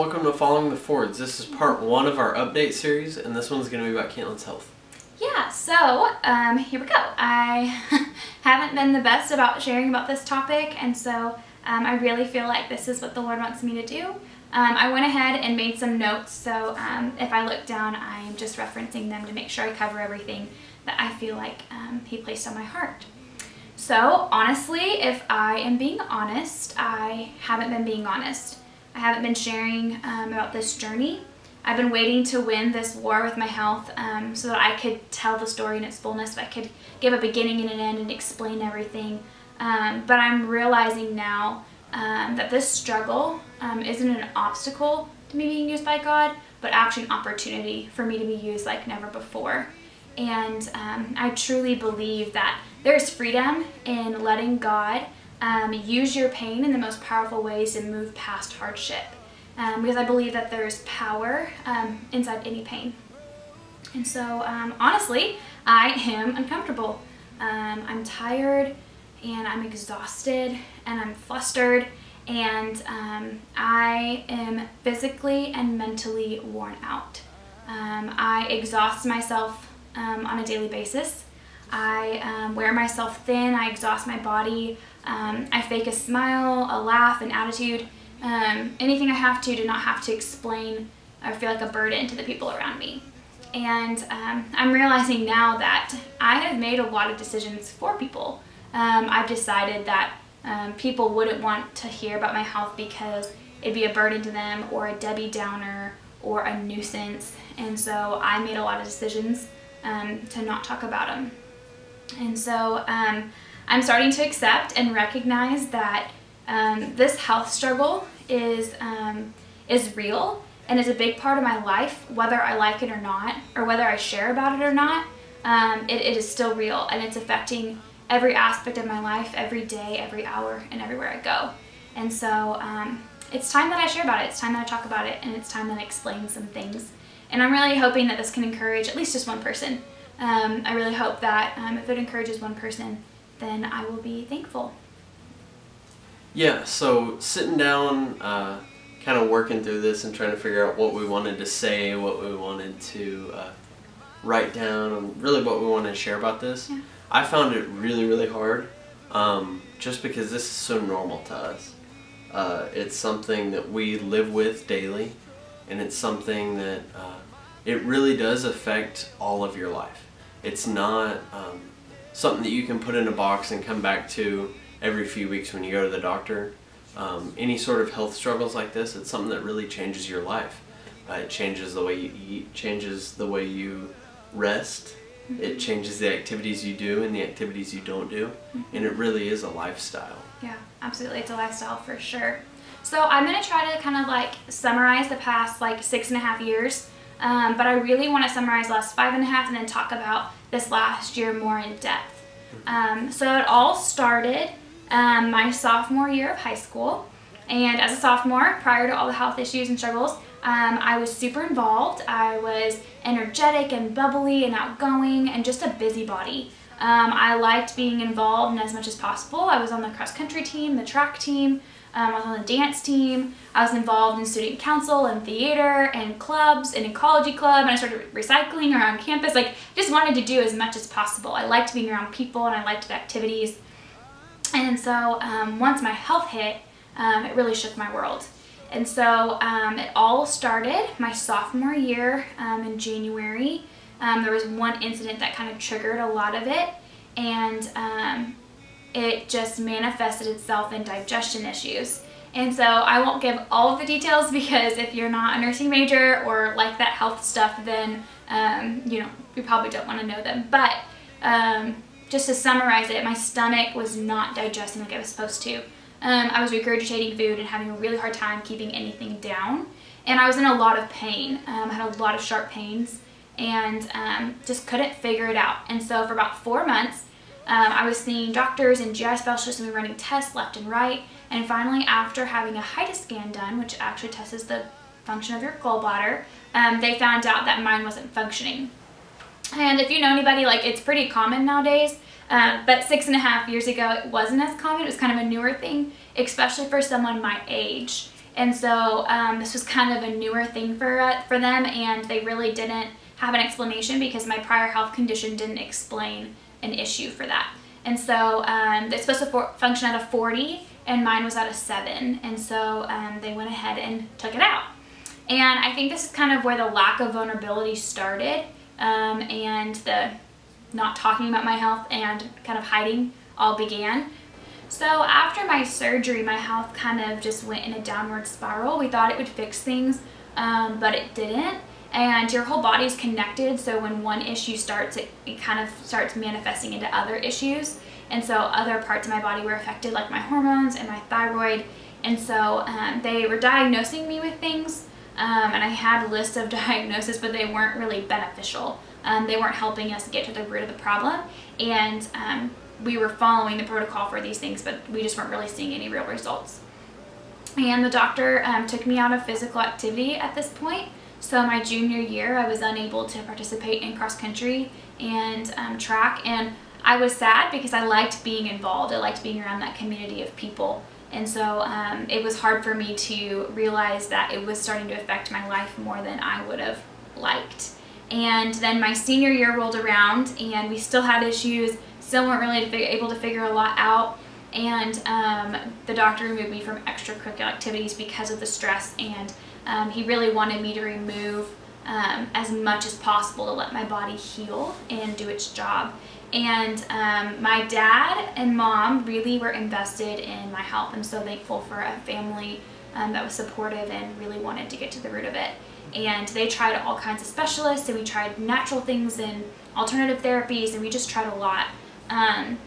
Welcome to Following the Fords. This is part 1 of our update series, and this one's going to be about Katelynn's health. Yeah, so here we go. I haven't been the best about sharing about this topic, and so I really feel like this is what the Lord wants me to do. I went ahead and made some notes, so if I look down, I'm just referencing them to make sure I cover everything that I feel like He placed on my heart. So honestly, if I am being honest, I haven't been being honest. I haven't been sharing about this journey. I've been waiting to win this war with my health so that I could tell the story in its fullness, so I could give a beginning and an end and explain everything. But I'm realizing now that this struggle isn't an obstacle to me being used by God, but actually an opportunity for me to be used like never before. And I truly believe that there's freedom in letting God use your pain in the most powerful ways to move past hardship. Because I believe that there's power inside any pain. And so, honestly, I am uncomfortable. I'm tired, and I'm exhausted, and I'm flustered, and I am physically and mentally worn out. I exhaust myself on a daily basis. I wear myself thin. I exhaust my body. I fake a smile, a laugh, an attitude. Anything I have to not have to explain or feel like a burden to the people around me. And I'm realizing now that I have made a lot of decisions for people. I've decided that people wouldn't want to hear about my health because it'd be a burden to them, or a Debbie Downer, or a nuisance. And so I made a lot of decisions to not talk about them. And so I'm starting to accept and recognize that this health struggle is real and is a big part of my life, whether I like it or not, or whether I share about it or not. It is still real, and it's affecting every aspect of my life, every day, every hour, and everywhere I go. And so it's time that I share about it, it's time that I talk about it, and it's time that I explain some things. And I'm really hoping that this can encourage at least just one person. I really hope that if it encourages one person, then I will be thankful. Yeah, so sitting down, kind of working through this and trying to figure out what we wanted to say, what we wanted to write down, and really what we wanted to share about this. Yeah. I found it really, really hard, just because this is so normal to us. It's something that we live with daily, and it's something that it really does affect all of your life. It's not something that you can put in a box and come back to every few weeks when you go to the doctor. Any sort of health struggles like this, it's something that really changes your life. It changes the way you eat, changes the way you rest. Mm-hmm. It changes the activities you do and the activities you don't do. Mm-hmm. And it really is a lifestyle. Yeah, absolutely. It's a lifestyle for sure. So I'm going to try to kind of like summarize the past like 6.5 years. But I really want to summarize the last 5.5 and then talk about this last year more in depth. So it all started my sophomore year of high school. And as a sophomore, prior to all the health issues and struggles, I was super involved. I was energetic and bubbly and outgoing and just a busybody. I liked being involved in as much as possible. I was on the cross country team, the track team. I was on the dance team. I was involved in student council and theater and clubs and ecology club, and I started recycling around campus. Like, just wanted to do as much as possible. I liked being around people, and I liked the activities. And so once my health hit, it really shook my world. And so it all started my sophomore year in January. There was one incident that kind of triggered a lot of it, and it just manifested itself in digestion issues. And so I won't give all of the details, because if you're not a nursing major or like that health stuff, then you probably don't want to know them. But just to summarize it, my stomach was not digesting like it was supposed to. I was regurgitating food and having a really hard time keeping anything down. And I was in a lot of pain. I had a lot of sharp pains, and just couldn't figure it out. And so for about 4 months, I was seeing doctors and GI specialists, and we were running tests left and right. And finally, after having a HIDA scan done, which actually tests the function of your gallbladder, they found out that mine wasn't functioning. And if you know anybody, like, it's pretty common nowadays, but 6.5 years ago, it wasn't as common. It was kind of a newer thing, especially for someone my age. And so this was kind of a newer thing for them, and they really didn't have an explanation because my prior health condition didn't explain an issue for that. And so it's supposed to function at a 40, and mine was at a 7. And so they went ahead and took it out. And I think this is kind of where the lack of vulnerability started, and the not talking about my health and kind of hiding all began. So after my surgery, my health kind of just went in a downward spiral. We thought it would fix things, but it didn't. And your whole body's connected, so when one issue starts, it kind of starts manifesting into other issues. And so other parts of my body were affected, like my hormones and my thyroid. And so they were diagnosing me with things, and I had a list of diagnoses, but they weren't really beneficial. They weren't helping us get to the root of the problem. And we were following the protocol for these things, but we just weren't really seeing any real results. And the doctor took me out of physical activity at this point. So my junior year, I was unable to participate in cross country and track. And I was sad because I liked being involved. I liked being around that community of people. And so it was hard for me to realize that it was starting to affect my life more than I would have liked. And then my senior year rolled around, and we still had issues, still weren't really able to figure a lot out. And the doctor removed me from extracurricular activities because of the stress, and he really wanted me to remove as much as possible to let my body heal and do its job. And my dad and mom really were invested in my health. I'm so thankful for a family that was supportive and really wanted to get to the root of it. And they tried all kinds of specialists, and we tried natural things and alternative therapies, and we just tried a lot. And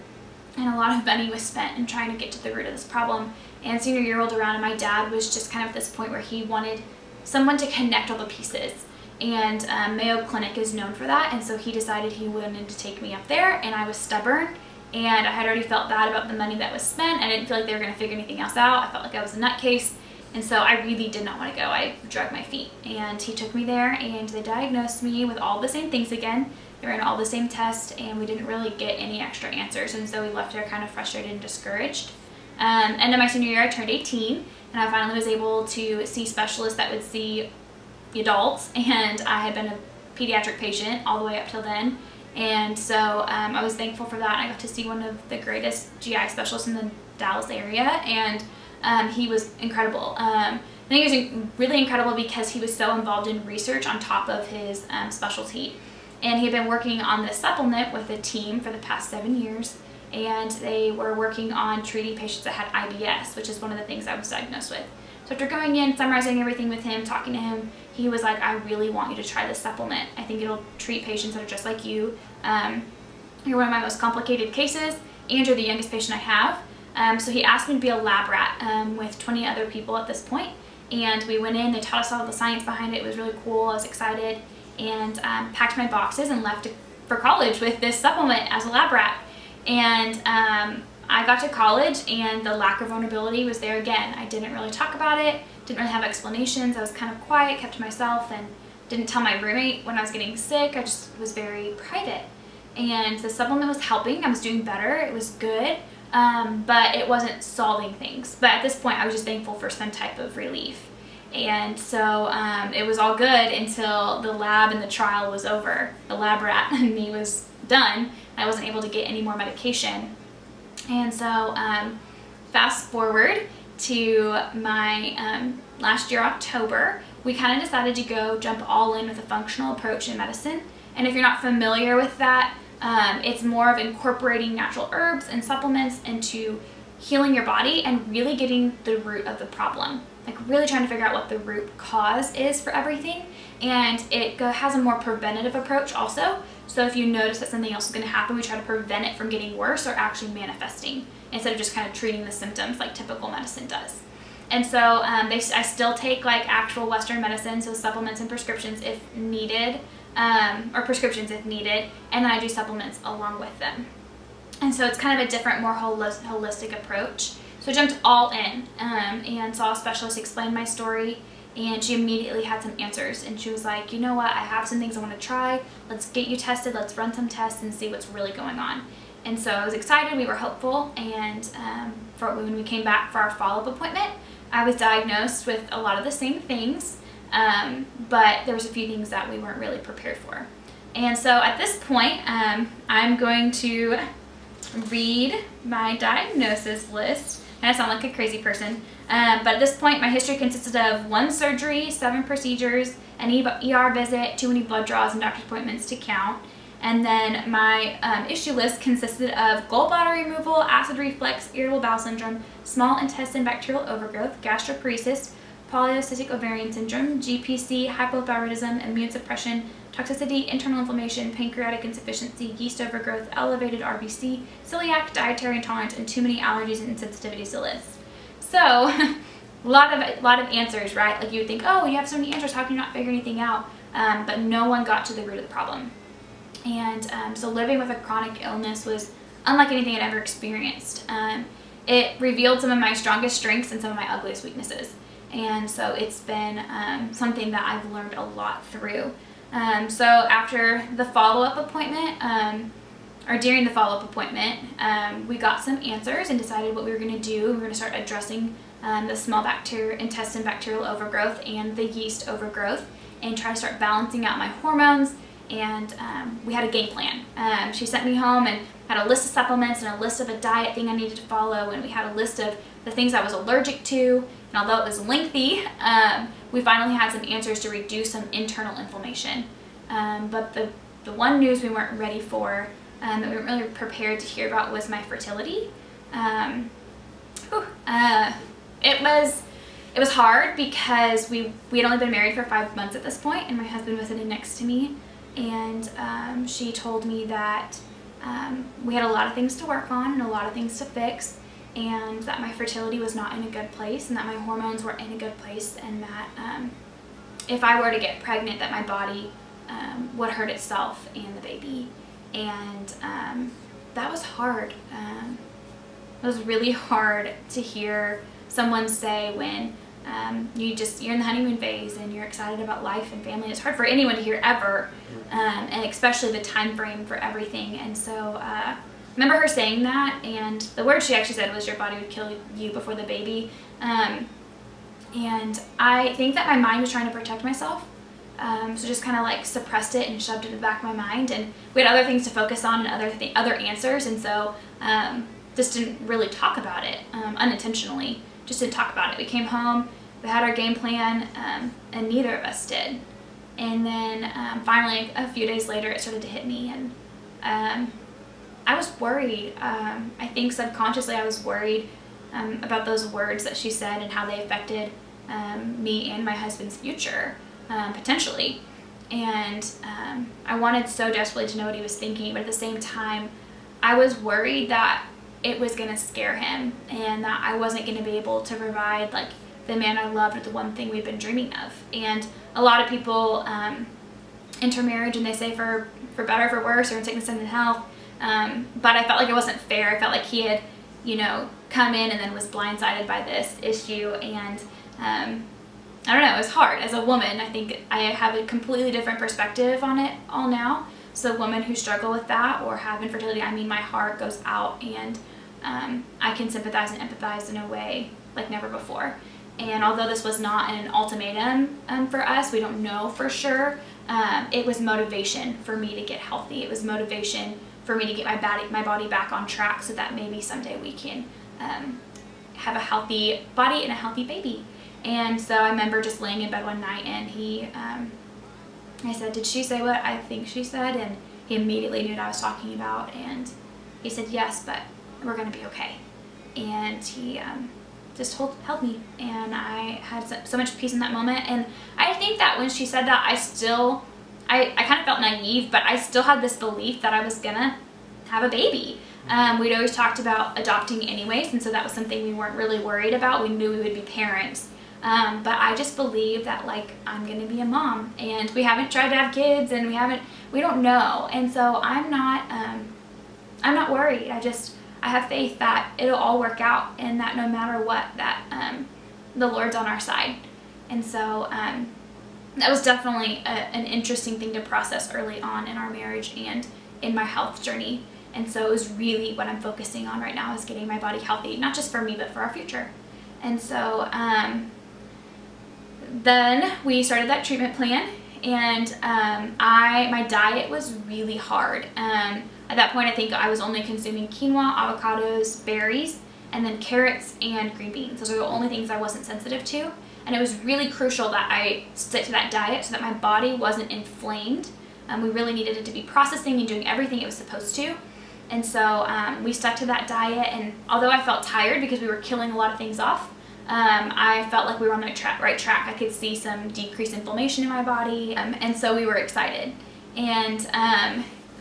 a lot of money was spent in trying to get to the root of this problem. And senior year rolled around, and my dad was just kind of at this point where he wanted someone to connect all the pieces. And Mayo Clinic is known for that, and so he decided he wanted to take me up there, and I was stubborn, and I had already felt bad about the money that was spent. I didn't feel like they were going to figure anything else out. I felt like I was a nutcase, and so I really did not want to go. I dragged my feet, and he took me there, and they diagnosed me with all the same things again. They ran all the same tests, and we didn't really get any extra answers, and so we left there kind of frustrated and discouraged. And in my senior year, I turned 18, and I finally was able to see specialists that would see adults, and I had been a pediatric patient all the way up till then. And so I was thankful for that. I got to see one of the greatest GI specialists in the Dallas area, and he was incredible. I think he was really incredible because he was so involved in research on top of his specialty. And he had been working on this supplement with a team for the past 7 years, and they were working on treating patients that had IBS, which is one of the things I was diagnosed with. So after going in, summarizing everything with him, talking to him, he was like, I really want you to try this supplement. I think it'll treat patients that are just like you. You're one of my most complicated cases, and you're the youngest patient I have. So he asked me to be a lab rat with 20 other people at this point. And we went in, they taught us all the science behind it. It was really cool, I was excited, and packed my boxes and left for college with this supplement as a lab rat. And I got to college, and the lack of vulnerability was there again. I didn't really talk about it, didn't really have explanations. I was kind of quiet, kept to myself, and didn't tell my roommate when I was getting sick. I just was very private. And the supplement was helping. I was doing better. It was good, but it wasn't solving things. But at this point, I was just thankful for some type of relief. And so it was all good until the lab and the trial was over. The lab rat and me was done. I wasn't able to get any more medication. And so fast forward to my last year, October, we kind of decided to go jump all in with a functional approach in medicine. And if you're not familiar with that, it's more of incorporating natural herbs and supplements into healing your body and really getting the root of the problem. Like really trying to figure out what the root cause is for everything. And it has a more preventative approach also. So if you notice that something else is going to happen, we try to prevent it from getting worse or actually manifesting, instead of just kind of treating the symptoms like typical medicine does. And so I still take like actual Western medicine, so supplements and prescriptions if needed, or prescriptions if needed, and then I do supplements along with them. And so it's kind of a different, more holistic approach. So I jumped all in and saw a specialist explain my story, and she immediately had some answers. And she was like, you know what, I have some things I want to try. Let's get you tested. Let's run some tests and see what's really going on. And so I was excited, we were hopeful, and for when we came back for our follow-up appointment, I was diagnosed with a lot of the same things, but there was a few things that we weren't really prepared for. And so at this point, I'm going to read my diagnosis list. And I sound like a crazy person, but at this point, my history consisted of 1 surgery, 7 procedures, an ER visit, too many blood draws and doctor's appointments to count. And then my issue list consisted of gallbladder removal, acid reflux, irritable bowel syndrome, small intestine bacterial overgrowth, gastroparesis, polycystic ovarian syndrome, GPC, hypothyroidism, immune suppression, toxicity, internal inflammation, pancreatic insufficiency, yeast overgrowth, elevated RBC, celiac, dietary intolerance, and too many allergies and insensitivities to list. So, a lot of answers, right? Like you would think, oh, you have so many answers, how can you not figure anything out? But no one got to the root of the problem. And so living with a chronic illness was unlike anything I'd ever experienced. It revealed some of my strongest strengths and some of my ugliest weaknesses. And so it's been something that I've learned a lot through. So after the follow-up appointment, or during the follow-up appointment, we got some answers and decided what we were going to do. We were going to start addressing the small intestine bacterial overgrowth and the yeast overgrowth and try to start balancing out my hormones. And we had a game plan. She sent me home and had a list of supplements and a list of a diet thing I needed to follow, and we had a list of the things I was allergic to. And although it was lengthy, we finally had some answers to reduce some internal inflammation. But the one news we weren't ready for, that we weren't really prepared to hear about, was my fertility. It was hard because we had only been married for 5 months at this point, and my husband was sitting next to me, and she told me that we had a lot of things to work on and a lot of things to fix, and that my fertility was not in a good place, and that my hormones were in a good place, and that if I were to get pregnant, that my body would hurt itself and the baby. And that was hard. It was really hard to hear someone say when you're in the honeymoon phase and you're excited about life and family. It's hard for anyone to hear ever, and especially the time frame for everything. And so I remember her saying that, and the word she actually said was, your body would kill you before the baby. And I think that my mind was trying to protect myself. So just kind of like suppressed it and shoved it in the back of my mind, and we had other things to focus on and other answers, and so just didn't really talk about it, unintentionally. Just didn't talk about it. We came home, we had our game plan, and neither of us did. And then finally, a few days later, it started to hit me, and I was worried. I think subconsciously I was worried about those words that she said and how they affected me and my husband's future, potentially. And I wanted so desperately to know what he was thinking, but at the same time, I was worried that it was going to scare him, and that I wasn't going to be able to provide like the man I loved with the one thing we've been dreaming of. And a lot of people enter marriage and they say for better or for worse, or in sickness and in health, but I felt like it wasn't fair. I felt like he had, come in and then was blindsided by this issue, and I don't know, it was hard. As a woman, I think I have a completely different perspective on it all now. So women who struggle with that or have infertility, my heart goes out, and I can sympathize and empathize in a way like never before. And although this was not an ultimatum for us, we don't know for sure, it was motivation for me to get healthy. It was motivation for me to get my body back on track, so that maybe someday we can have a healthy body and a healthy baby. And so I remember just laying in bed one night, and I said, "Did she say what I think she said?" And he immediately knew what I was talking about, and he said, "Yes, but we're going to be okay." And he just held me, and I had so much peace in that moment. And I think that when she said that, I kind of felt naive, but I still had this belief that I was going to have a baby. We'd always talked about adopting anyways, and so that was something we weren't really worried about. We knew we would be parents. But I just believe that I'm gonna be a mom, and we haven't tried to have kids, and we don't know. And so I'm not worried. I have faith that it'll all work out, and that no matter what, that the Lord's on our side. And so that was definitely an interesting thing to process early on in our marriage and in my health journey. And so it was really what I'm focusing on right now, is getting my body healthy, not just for me, but for our future. And so then we started that treatment plan, and my diet was really hard. At that point, I think I was only consuming quinoa, avocados, berries, and then carrots and green beans. Those are the only things I wasn't sensitive to. And it was really crucial that I stick to that diet so that my body wasn't inflamed. We really needed it to be processing and doing everything it was supposed to. And so we stuck to that diet, and although I felt tired because we were killing a lot of things off, I felt like we were on the right track. I could see some decreased inflammation in my body, and so we were excited. And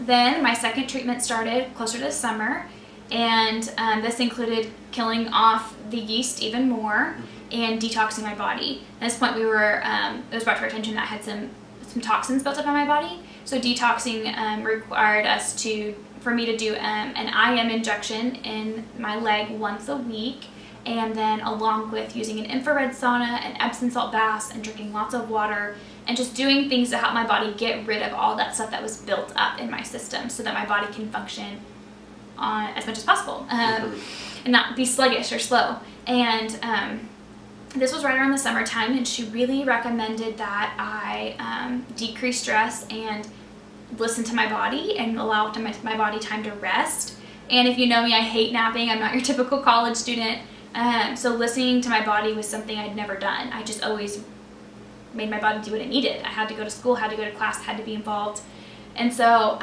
then my second treatment started closer to the summer, and this included killing off the yeast even more and detoxing my body. At this point, it was brought to our attention that I had some toxins built up in my body. So detoxing required for me to do an IM injection in my leg once a week, and then along with using an infrared sauna and Epsom salt baths and drinking lots of water and just doing things to help my body get rid of all that stuff that was built up in my system so that my body can function on as much as possible and not be sluggish or slow. And this was right around the summertime, and she really recommended that I decrease stress and listen to my body and allow my body time to rest. And if you know me, I hate napping. I'm not your typical college student. So listening to my body was something I'd never done. I just always made my body do what it needed. I had to go to school, had to go to class, had to be involved. And so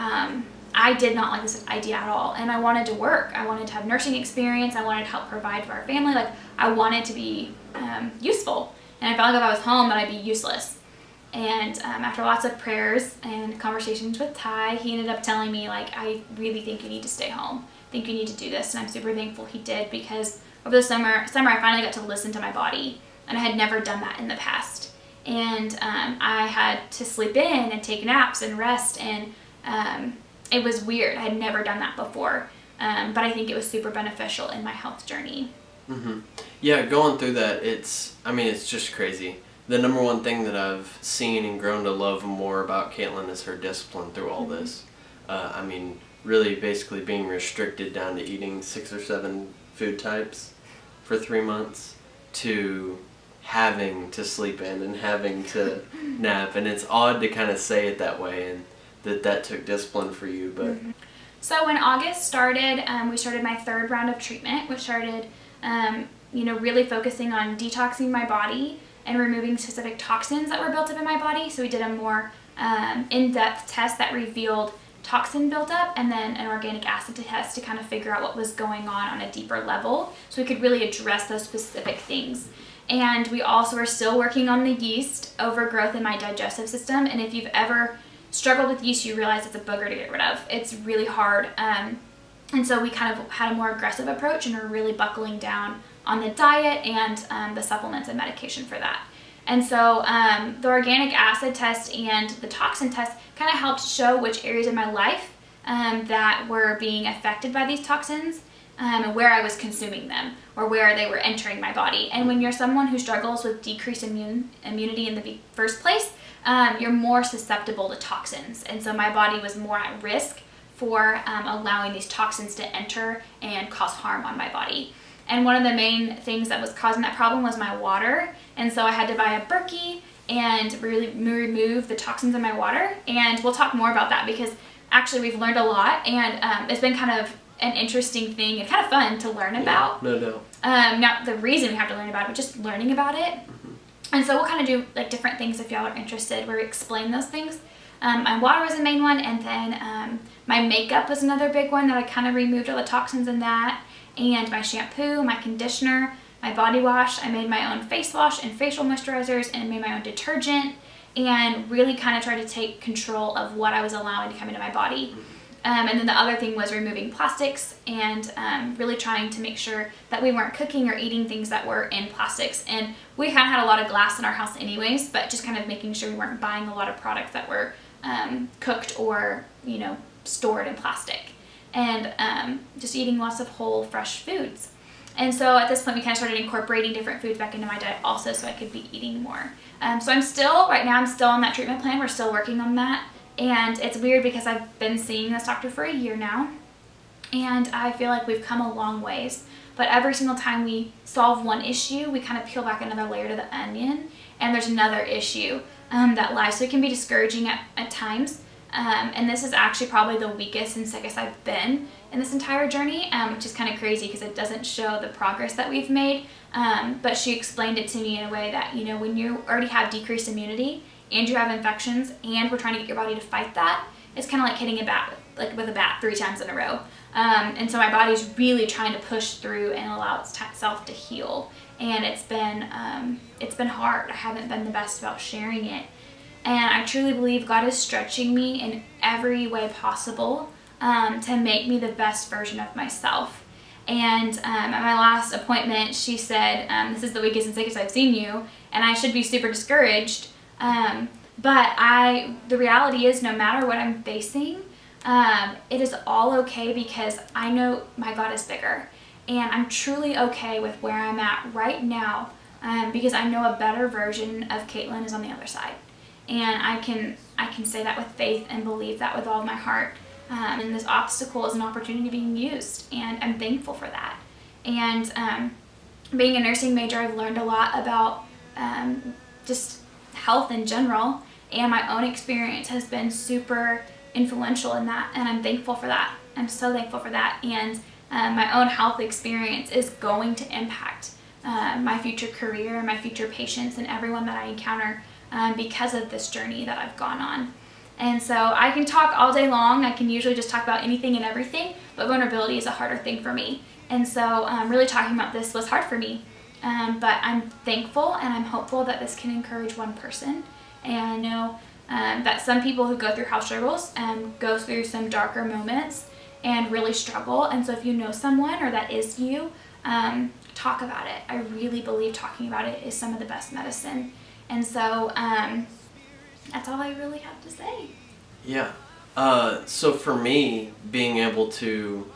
I did not like this idea at all. And I wanted to work. I wanted to have nursing experience. I wanted to help provide for our family. Like, I wanted to be useful. And I felt like if I was home, that I'd be useless. And after lots of prayers and conversations with Ty, he ended up telling me, like, I really think you need to stay home. I think you need to do this. And I'm super thankful he did, because over the summer I finally got to listen to my body, and I had never done that in the past. And I had to sleep in and take naps and rest, and it was weird. I had never done that before, but I think it was super beneficial in my health journey. Mm-hmm. Yeah, going through that, it's just crazy. The number one thing that I've seen and grown to love more about Katelynn is her discipline through all this. Really basically being restricted down to eating 6 or 7 food types for 3 months, to having to sleep in and having to nap. And it's odd to kind of say it that way, and that took discipline for you. But So when August started, we started my third round of treatment, which started really focusing on detoxing my body and removing specific toxins that were built up in my body. So we did a more in-depth test that revealed toxin buildup, and then an organic acid test to kind of figure out what was going on a deeper level, so we could really address those specific things. And we also are still working on the yeast overgrowth in my digestive system. And if you've ever struggled with yeast, you realize it's a booger to get rid of. It's really hard. And so we kind of had a more aggressive approach, and are really buckling down on the diet and the supplements and medication for that. And so the organic acid test and the toxin test kind of helped show which areas of my life that were being affected by these toxins, and where I was consuming them, or where they were entering my body. And when you're someone who struggles with decreased immunity in the first place, you're more susceptible to toxins. And so my body was more at risk for allowing these toxins to enter and cause harm on my body. And one of the main things that was causing that problem was my water. And so I had to buy a Berkey and really remove the toxins in my water. And we'll talk more about that, because actually we've learned a lot, and it's been kind of an interesting thing and kind of fun to learn about. No doubt. Not the reason we have to learn about it, but just learning about it. And so we'll kind of do like different things if y'all are interested, where we explain those things. My water was the main one, and then my makeup was another big one that I kind of removed all the toxins in that. And my shampoo, my conditioner, my body wash. I made my own face wash and facial moisturizers, and made my own detergent, and really kind of tried to take control of what I was allowing to come into my body. And then the other thing was removing plastics, and really trying to make sure that we weren't cooking or eating things that were in plastics. And we kind of had a lot of glass in our house anyways, but just kind of making sure we weren't buying a lot of products that were cooked or, stored in plastic. And just eating lots of whole, fresh foods. And so at this point, we kind of started incorporating different foods back into my diet also, so I could be eating more. So I'm still on that treatment plan. We're still working on that. And it's weird because I've been seeing this doctor for a year now. And I feel like we've come a long ways. But every single time we solve one issue, we kind of peel back another layer to the onion, and there's another issue that lies. So it can be discouraging at times. And this is actually probably the weakest and sickest I've been in this entire journey, which is kind of crazy because it doesn't show the progress that we've made. But she explained it to me in a way that, you know, when you already have decreased immunity and you have infections and we're trying to get your body to fight that, it's kind of like hitting a bat, like with a bat 3 times in a row. And so my body's really trying to push through and allow itself to heal. And it's been hard. I haven't been the best about sharing it. And I truly believe God is stretching me in every way possible to make me the best version of myself. And at my last appointment, she said, this is the weakest and sickest I've seen you, and I should be super discouraged. But the reality is, no matter what I'm facing, it is all okay because I know my God is bigger. And I'm truly okay with where I'm at right now because I know a better version of Katelynn is on the other side. And I can say that with faith and believe that with all of my heart. And this obstacle is an opportunity being used, and I'm thankful for that. And being a nursing major, I've learned a lot about just health in general, and my own experience has been super influential in that, and I'm thankful for that. I'm so thankful for that. And my own health experience is going to impact my future career and my future patients and everyone that I encounter because of this journey that I've gone on. And so I can talk all day long. I can usually just talk about anything and everything, but vulnerability is a harder thing for me. And so really talking about this was hard for me. But I'm thankful and I'm hopeful that this can encourage one person. And I know that some people who go through health struggles go through some darker moments and really struggle. And so if you know someone or that is you, talk about it. I really believe talking about it is some of the best medicine. And so that's all I really have to say. Yeah. So for me, being able to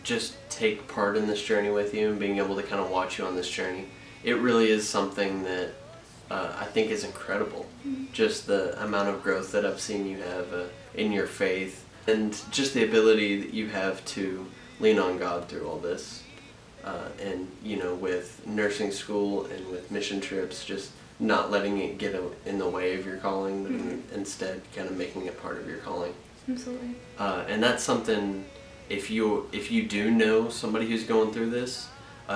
just take part in this journey with you and being able to kind of watch you on this journey, it really is something that I think is incredible. Mm-hmm. Just the amount of growth that I've seen you have in your faith, and just the ability that you have to lean on God through all this. And, you know, with nursing school and with mission trips, just not letting it get in the way of your calling, but mm-hmm. instead kind of making it part of your calling. Absolutely. And that's something, if you do know somebody who's going through this,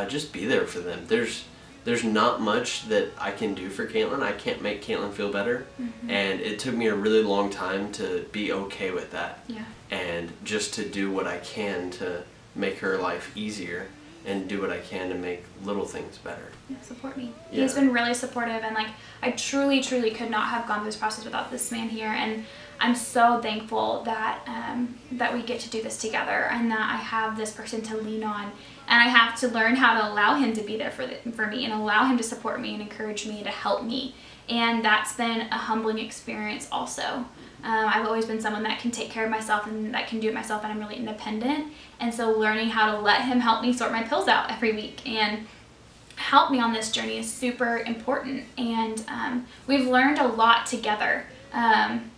just be there for them. There's not much that I can do for Katelynn. I can't make Katelynn feel better. Mm-hmm. And it took me a really long time to be okay with that. Yeah. And just to do what I can to make her life easier and do what I can to make little things better. Yeah, support me. Yeah. He's been really supportive, and like I truly could not have gone through this process without this man here, and I'm so thankful that that we get to do this together and that I have this person to lean on, and I have to learn how to allow him to be there for me and allow him to support me and encourage me to help me, and that's been a humbling experience also. I've always been someone that can take care of myself and that can do it myself, and I'm really independent. And so learning how to let him help me sort my pills out every week and help me on this journey is super important. And we've learned a lot together.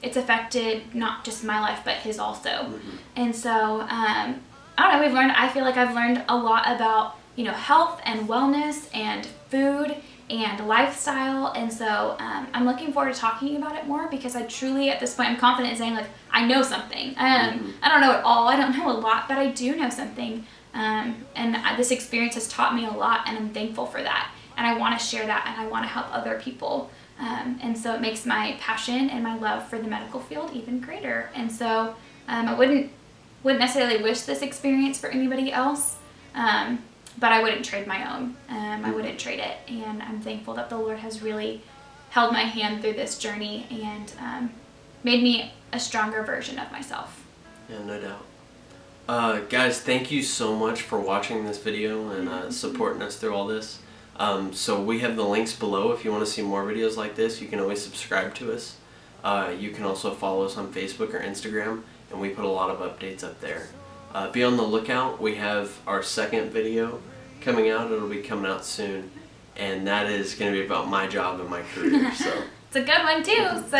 It's affected not just my life, but his also. Mm-hmm. And so, I don't know, I feel like I've learned a lot about, you know, health and wellness and food and lifestyle, and so I'm looking forward to talking about it more because I truly, at this point, I'm confident in saying, like, I know something. Mm-hmm. I don't know it all, I don't know a lot, but I do know something, and this experience has taught me a lot, and I'm thankful for that, and I want to share that, and I want to help other people, and so it makes my passion and my love for the medical field even greater, and so I wouldn't necessarily wish this experience for anybody else, but I wouldn't trade my own. I wouldn't trade it. And I'm thankful that the Lord has really held my hand through this journey and made me a stronger version of myself. Yeah, no doubt. Guys, thank you so much for watching this video and supporting us through all this. So we have the links below if you want to see more videos like this. You can always subscribe to us. You can also follow us on Facebook or Instagram, and we put a lot of updates up there. Be on the lookout. We have our second video coming out. It'll be coming out soon, and that is going to be about my job and my career. So it's a good one too. So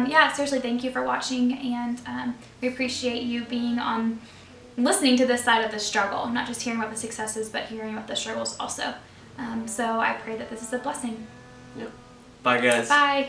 yeah, seriously, thank you for watching, and we appreciate you being on listening to this side of the struggle, not just hearing about the successes, but hearing about the struggles also. So I pray that this is a blessing. Yep. Bye, guys. Bye.